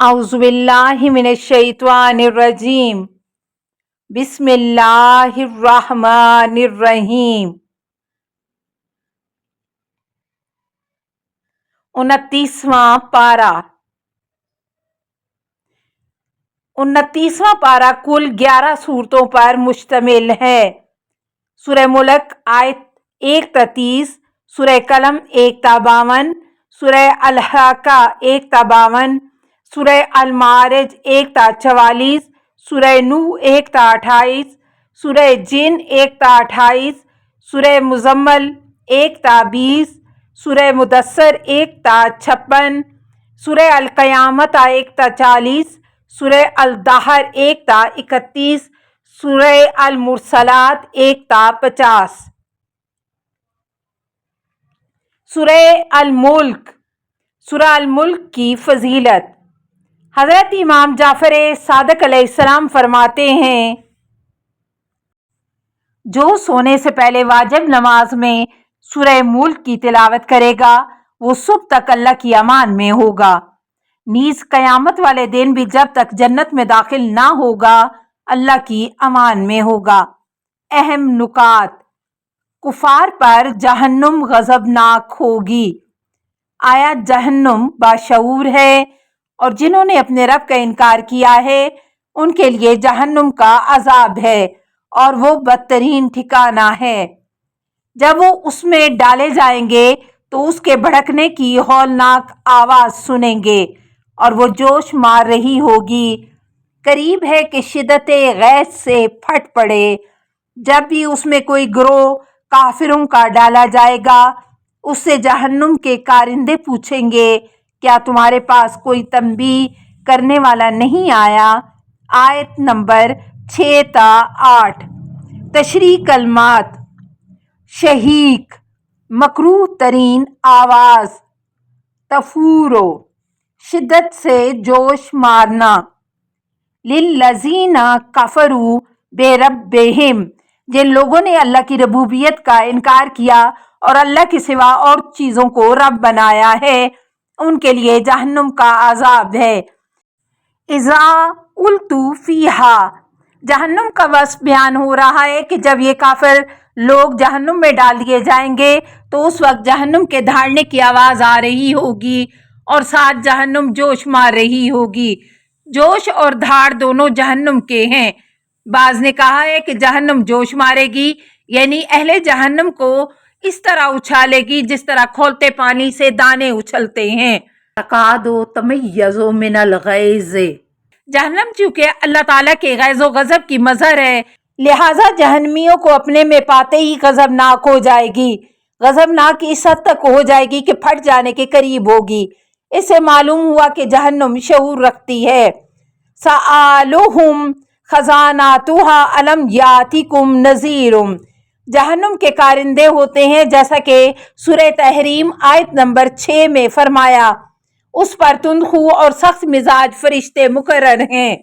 اعوذ باللہ من الشیطان الرجیم بسم اللہ الرحمن الرحیم 29واں پارہ 29واں پارہ کل 11 صورتوں پر مشتمل ہے۔ سورہ ملک آیت 1 تا 30، سورہ قلم 1 تا 52، سورہ الحاقہ 1 تا 52، سورہ المعارج 1 تا 44، سورہ نوح 1 تا 28، سورہ جن 1 تا 28، سورہ مزمل 1 تا 20، سورہ مدثر 1 تا 56، سورہ القیامت 1 تا 40، سورہ الدہر 1 تا 31، سورہ المرسلات 1 تا 50۔ سورہ الملک کی فضیلت۔ حضرت امام جعفر صادق علیہ السلام فرماتے ہیں، جو سونے سے پہلے واجب نماز میں سورہ ملک کی تلاوت کرے گا وہ صبح تک اللہ کی امان میں ہوگا، نیز قیامت والے دن بھی جب تک جنت میں داخل نہ ہوگا اللہ کی امان میں ہوگا۔ اہم نکات۔ کفار پر جہنم غضبناک ہوگی۔ آیا جہنم باشعور ہے اور جنہوں نے اپنے رب کا انکار کیا ہے ان کے لیے جہنم کا عذاب ہے اور وہ بدترین ٹھکانہ ہے۔ جب وہ اس میں ڈالے جائیں گے تو اس کے بھڑکنے کی ہولناک آواز سنیں گے اور وہ جوش مار رہی ہوگی، قریب ہے کہ شدت غیظ سے پھٹ پڑے۔ جب بھی اس میں کوئی گروہ کافروں کا ڈالا جائے گا اس سے جہنم کے کارندے پوچھیں گے، کیا تمہارے پاس کوئی تنبیہ کرنے والا نہیں آیا؟ آیت نمبر 6 تا 8۔ تشریح کلمات۔ شہیق، مکروہ ترین آواز۔ تفورو، شدت سے جوش مارنا۔ للذین کفروا بربہم، جن لوگوں نے اللہ کی ربوبیت کا انکار کیا اور اللہ کے سوا اور چیزوں کو رب بنایا ہے ان کے لیے جہنم کا عذاب ہے۔ اذا القوا فیہا، جہنم کا وصف بیان ہو رہا ہے کہ جب یہ کافر لوگ جہنم میں ڈال دیے جائیں گے تو اس وقت جہنم کے دھاڑنے کی آواز آ رہی ہوگی اور ساتھ جہنم جوش مار رہی ہوگی۔ جوش اور دھاڑ دونوں جہنم کے ہیں۔ بعض نے کہا ہے کہ جہنم جوش مارے گی یعنی اہل جہنم کو اس طرح اچھالے گی جس طرح کھولتے پانی سے دانے اچھلتے ہیں۔ تکاد تمیز من الغیظ، جہنم چونکہ اللہ تعالیٰ کے غیظ و غضب کی مظہر ہے لہٰذا جہنمیوں کو اپنے میں پاتے ہی غضبناک ہو جائے گی۔ غضبناک اس حد تک ہو جائے گی کہ پھٹ جانے کے قریب ہوگی۔ اس سے معلوم ہوا کہ جہنم شعور رکھتی ہے۔ سآلہم خزاناتها الم یاتکم نذیر، جہنم کے کارندے ہوتے ہیں جیسا کہ سورہ تحریم آیت نمبر 6 میں فرمایا، اس پر تندخو اور سخت مزاج فرشتے مقرر ہیں۔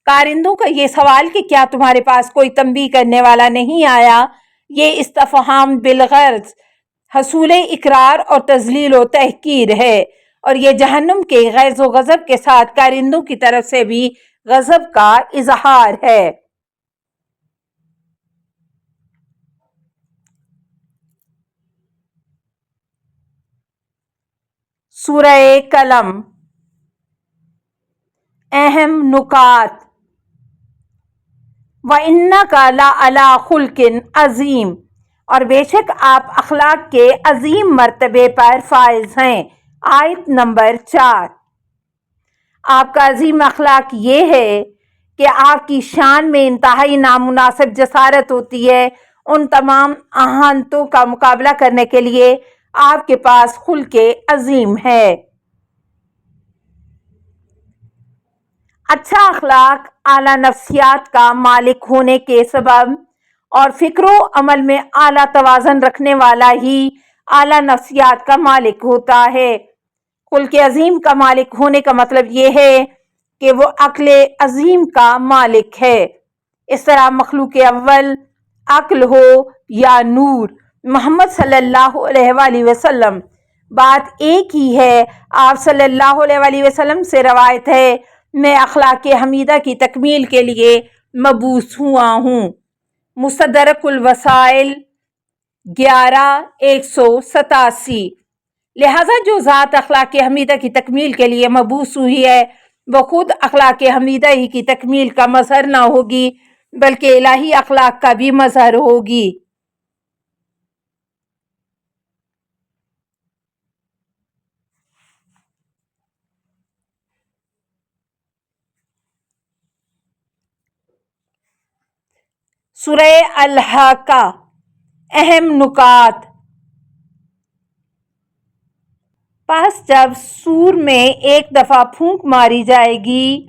کارندوں کا یہ سوال کہ کیا تمہارے پاس کوئی تنبیہ کرنے والا نہیں آیا، یہ استفہام بالغرض حصول اقرار اور تذلیل و تحقیر ہے اور یہ جہنم کے غیظ و غضب کے ساتھ کارندوں کی طرف سے بھی غضب کا اظہار ہے۔ سورہ قلم۔ اہم نکات۔ وَإِنَّكَ لَعَلَىٰ خُلُقٍ عَظِيمٍ، اور بے شک آپ اخلاق کے عظیم مرتبے پر فائز ہیں۔ آیت نمبر 4۔ آپ کا عظیم اخلاق یہ ہے کہ آپ کی شان میں انتہائی نامناسب جسارت ہوتی ہے۔ ان تمام اہانتوں کا مقابلہ کرنے کے لیے آپ کے پاس خلق عظیم ہے۔ اچھا اخلاق اعلیٰ نفسیات کا مالک ہونے کے سبب اور فکر و عمل میں اعلیٰ توازن رکھنے والا ہی اعلیٰ نفسیات کا مالک ہوتا ہے۔ خلق عظیم کا مالک ہونے کا مطلب یہ ہے کہ وہ عقل عظیم کا مالک ہے۔ اس طرح مخلوق اول عقل ہو یا نور، محمد صلی اللہ علیہ وآلہ وسلم بات ایک ہی ہے۔ آپ صلی اللہ علیہ وسلم سے روایت ہے، میں اخلاق حمیدہ کی تکمیل کے لیے مبعوث ہوا ہوں۔ مستدرک الوسائل 11/187۔ لہذا جو ذات اخلاق حمیدہ کی تکمیل کے لیے مبعوث ہوئی ہے وہ خود اخلاق حمیدہ ہی کی تکمیل کا مظہر نہ ہوگی بلکہ الہی اخلاق کا بھی مظہر ہوگی۔ سورہ الحاقہ۔ اہم نکات۔ پس جب سور میں ایک دفعہ پھونک ماری جائے گی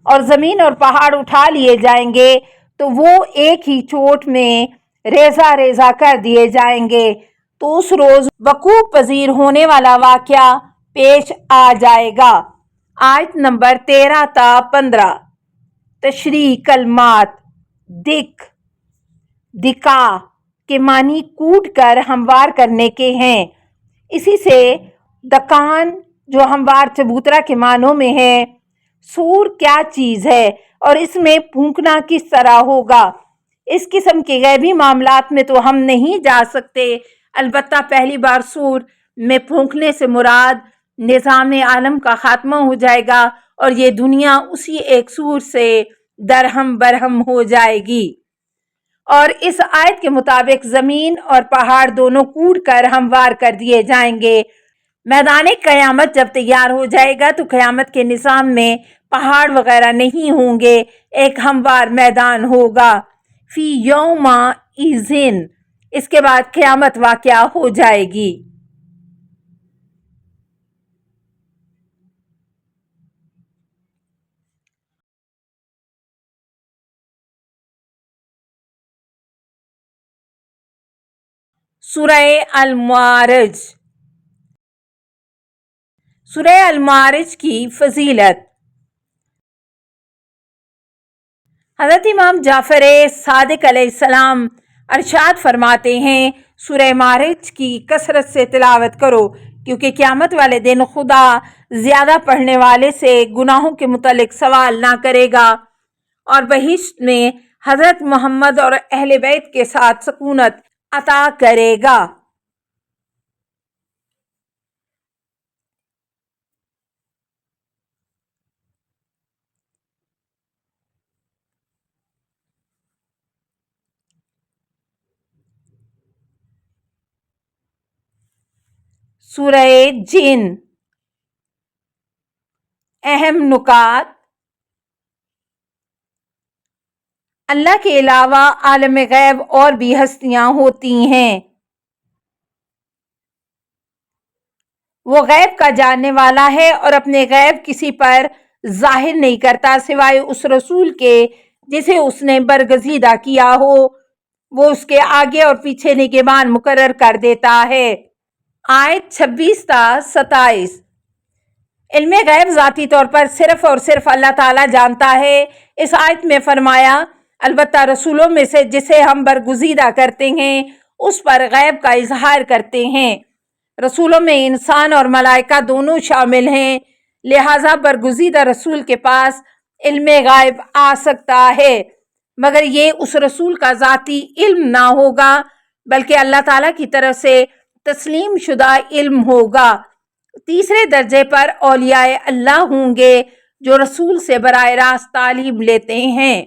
اور زمین اور پہاڑ اٹھا لیے جائیں گے تو وہ ایک ہی چوٹ میں ریزہ ریزہ کر دیے جائیں گے، تو اس روز وقوع پذیر ہونے والا واقعہ پیش آ جائے گا۔ آیت نمبر 13 تا 15۔ تشریح کلمات۔ دکا کے معنی کوٹ کر ہموار کرنے کے ہیں، اسی سے دکان جو ہموار چبوترا کے معنوں میں ہے۔ سور کیا چیز ہے اور اس میں پھونکنا کس طرح ہوگا؟ اس قسم کے غیبی معاملات میں تو ہم نہیں جا سکتے، البتہ پہلی بار سور میں پھونکنے سے مراد نظام عالم کا خاتمہ ہو جائے گا اور یہ دنیا اسی ایک سور سے درہم برہم ہو جائے گی۔ اور اس آیت کے مطابق زمین اور پہاڑ دونوں کوٹ کر ہموار کر دیے جائیں گے۔ میدان قیامت جب تیار ہو جائے گا تو قیامت کے نظام میں پہاڑ وغیرہ نہیں ہوں گے، ایک ہموار میدان ہوگا۔ فی یوم ایذن، اس کے بعد قیامت واقعہ ہو جائے گی۔ سورہ المعارج۔ سورہ المعارج کی فضیلت۔ حضرت امام جعفر صادق علیہ السلام ارشاد فرماتے ہیں، سورہ معارج کی کثرت سے تلاوت کرو کیونکہ قیامت والے دن خدا زیادہ پڑھنے والے سے گناہوں کے متعلق سوال نہ کرے گا اور بہشت میں حضرت محمد اور اہل بیت کے ساتھ سکونت عطا کرے گا۔ سورہ جن۔ اہم نکات۔ اللہ کے علاوہ عالم غیب اور بھی ہستیاں ہوتی ہیں، وہ غیب کا جاننے والا ہے اور اپنے غیب کسی پر ظاہر نہیں کرتا سوائے اس رسول کے جسے اس نے برگزیدہ کیا ہو، وہ اس کے آگے اور پیچھے نگہبان مقرر کر دیتا ہے۔ آیت 26 تا 27۔ علم غیب ذاتی طور پر صرف اور صرف اللہ تعالیٰ جانتا ہے۔ اس آیت میں فرمایا البتہ رسولوں میں سے جسے ہم برگزیدہ کرتے ہیں اس پر غیب کا اظہار کرتے ہیں۔ رسولوں میں انسان اور ملائکہ دونوں شامل ہیں، لہٰذا برگزیدہ رسول کے پاس علم غیب آ سکتا ہے مگر یہ اس رسول کا ذاتی علم نہ ہوگا بلکہ اللہ تعالیٰ کی طرف سے تسلیم شدہ علم ہوگا۔ تیسرے درجے پر اولیاء اللہ ہوں گے جو رسول سے براہ راست تعلیم لیتے ہیں۔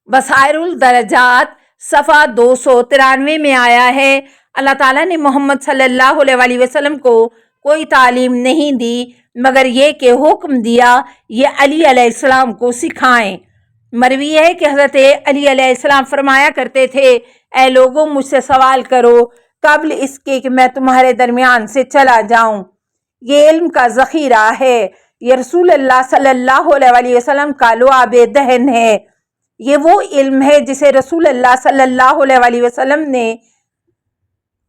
بصائر الدرجات صفحہ 293 میں آیا ہے، اللہ تعالیٰ نے محمد صلی اللہ علیہ وسلم کو کوئی تعلیم نہیں دی مگر یہ کہ حکم دیا یہ علی علیہ السلام کو سکھائیں۔ مروی ہے کہ حضرت علی علیہ السلام فرمایا کرتے تھے، اے لوگوں مجھ سے سوال کرو قبل اس کے کہ میں تمہارے درمیان سے چلا جاؤں، یہ علم کا ذخیرہ ہے، یہ رسول اللہ صلی اللہ علیہ وسلم کا لعاب دہن ہے، یہ وہ علم ہے جسے رسول اللہ صلی اللہ علیہ وسلم نے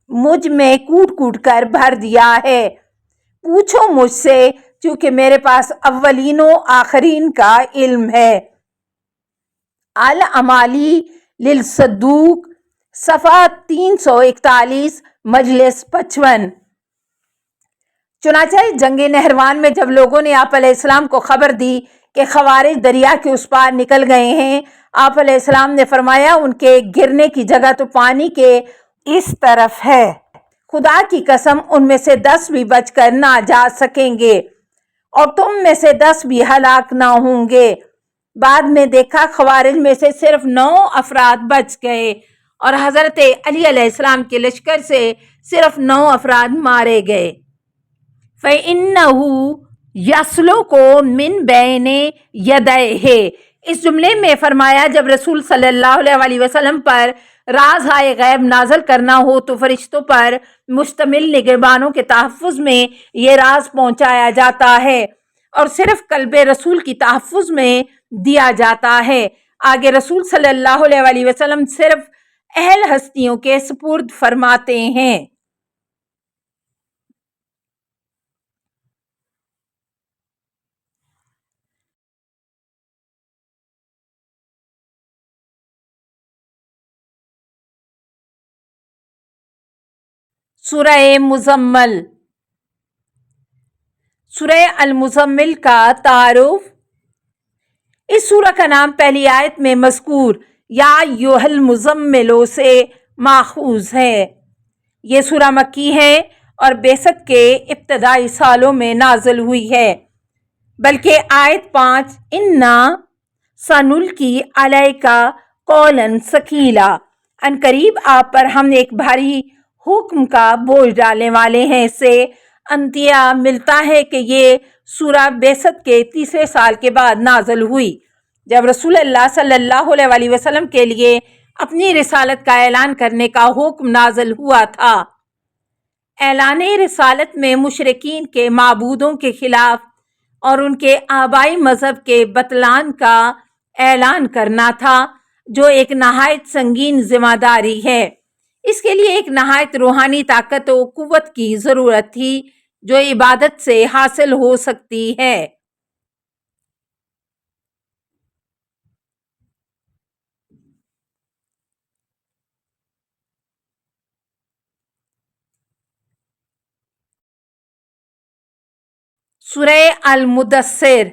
مجھ میں کوٹ کوٹ کر بھر دیا ہے، پوچھو مجھ سے چونکہ میرے پاس اولین و آخرین کا علم ہے۔ الامالی للصدوق صفحہ 341 مجلس 55۔ چنانچہ جنگ نہروان میں جب لوگوں نے آپ علیہ السلام کو خبر دی کہ خوارج دریا کے اس پار نکل گئے ہیں، آپ علیہ السلام نے فرمایا ان کے گرنے کی جگہ تو پانی کے اس طرف ہے، خدا کی قسم ان میں سے 10 بھی بچ کر نہ جا سکیں گے اور تم میں سے 10 بھی ہلاک نہ ہوں گے۔ بعد میں دیکھا خوارج میں سے صرف 9 افراد بچ گئے اور حضرت علی علیہ السلام کے لشکر سے صرف 9 افراد مارے گئے۔ فَإِنَّهُ يَسْلُكُ مِن بَيْنِ يَدَيْهِ، اس جملے میں فرمایا جب رسول صلی اللہ علیہ وسلم پر راز غیب نازل کرنا ہو تو فرشتوں پر مشتمل نگہبانوں کے تحفظ میں یہ راز پہنچایا جاتا ہے اور صرف قلب رسول کی تحفظ میں دیا جاتا ہے۔ آگے رسول صلی اللہ علیہ وسلم صرف اہل ہستیوں کے سپرد فرماتے ہیں۔ سورہ مزمل۔ سورہ المزمل کا تعارف۔ اس سورہ کا نام پہلی آیت میں مذکور یا ایھا المزمل سے ماخوذ ہے۔ یہ سورہ مکی ہے اور بعثت کے ابتدائی سالوں میں نازل ہوئی ہے، بلکہ آیت 5 اِنَّا سَنُلْقِی عَلَیْکَ قَوْلًا ثَقِیلًا، ان قریب آپ پر ہم ایک بھاری حکم کا بوجھ ڈالنے والے ہیں سے انتیا ملتا ہے کہ یہ سورہ بعثت کے تیسرے سال کے بعد نازل ہوئی، جب رسول اللہ صلی اللہ علیہ وسلم کے لیے اپنی رسالت کا اعلان کرنے کا حکم نازل ہوا تھا۔ اعلان رسالت میں مشرکین کے معبودوں کے خلاف اور ان کے آبائی مذہب کے بطلان کا اعلان کرنا تھا، جو ایک نہایت سنگین ذمہ داری ہے۔ اس کے لیے ایک نہایت روحانی طاقت و قوت کی ضرورت تھی جو عبادت سے حاصل ہو سکتی ہے۔ سورہ المدثر۔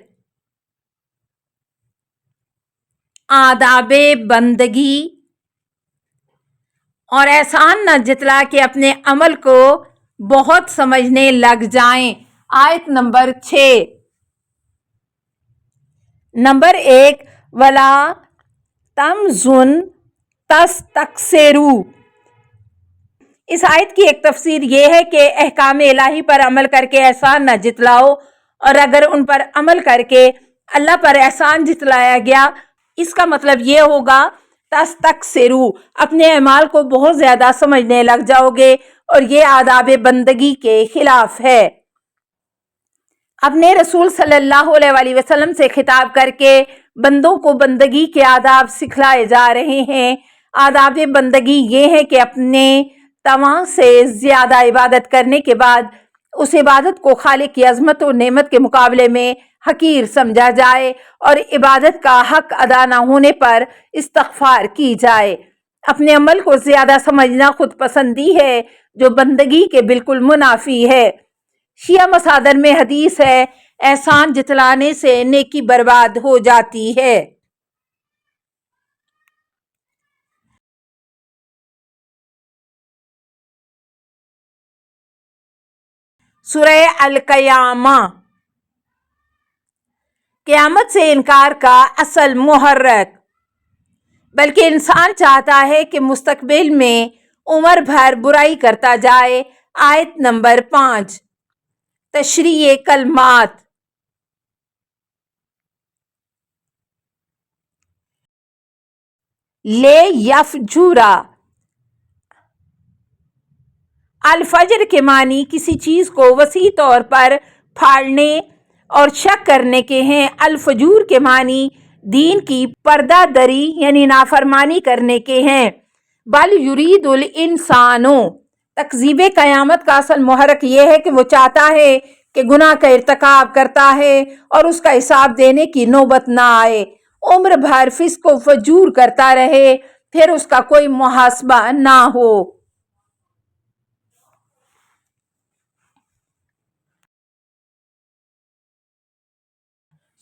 آداب بندگی اور احسان نہ جتلا کہ اپنے عمل کو بہت سمجھنے لگ جائیں۔ آیت نمبر 6۔ نمبر 1، وَلَا تَمْنُن تَسْتَكْثِرُ۔ اس آیت کی ایک تفسیر یہ ہے کہ احکام الہی پر عمل کر کے احسان نہ جتلاؤ، اور اگر ان پر عمل کر کے اللہ پر احسان جتلایا گیا، اس کا مطلب یہ ہوگا تستکثروا، اپنے اعمال کو بہت زیادہ سمجھنے لگ جاؤ گے، اور یہ آداب بندگی کے خلاف ہے۔ اپنے رسول صلی اللہ علیہ وسلم سے خطاب کر کے بندوں کو بندگی کے آداب سکھلائے جا رہے ہیں۔ آداب بندگی یہ ہے کہ اپنے تواں سے زیادہ عبادت کرنے کے بعد اس عبادت کو خالق کی عظمت و نعمت کے مقابلے میں حقیر سمجھا جائے، اور عبادت کا حق ادا نہ ہونے پر استغفار کی جائے۔ اپنے عمل کو زیادہ سمجھنا خود پسندی ہے جو بندگی کے بالکل منافی ہے۔ شیعہ مصادر میں حدیث ہے، احسان جتلانے سے نیکی برباد ہو جاتی ہے۔ سورہ القیامہ۔ قیامت سے انکار کا اصل محرک۔ بلکہ انسان چاہتا ہے کہ مستقبل میں عمر بھر برائی کرتا جائے۔ آیت نمبر 5۔ تشریح کلمات۔ لے یفجورا، الفجر کے معنی کسی چیز کو وسیع طور پر پھاڑنے اور شک کرنے کے ہیں۔ الفجور کے معنی دین کی پردہ دری یعنی نافرمانی کرنے کے ہیں۔ بل یرید الانسان، تکذیب قیامت کا اصل محرک یہ ہے کہ وہ چاہتا ہے کہ گناہ کا ارتکاب کرتا ہے اور اس کا حساب دینے کی نوبت نہ آئے، عمر بھر فسق و فجور کرتا رہے، پھر اس کا کوئی محاسبہ نہ ہو۔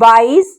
22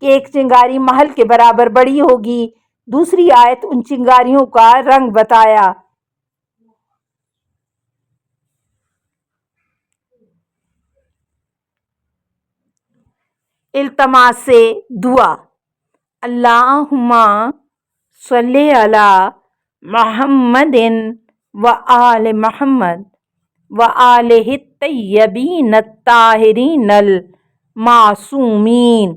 کہ ایک چنگاری محل کے برابر بڑی ہوگی۔ دوسری آیت ان چنگاریوں کا رنگ بتایا۔ التماس سے دعا: اللہم صلی علی محمد و آل محمد و آلہ الطیبین الطاہرین المعصومین۔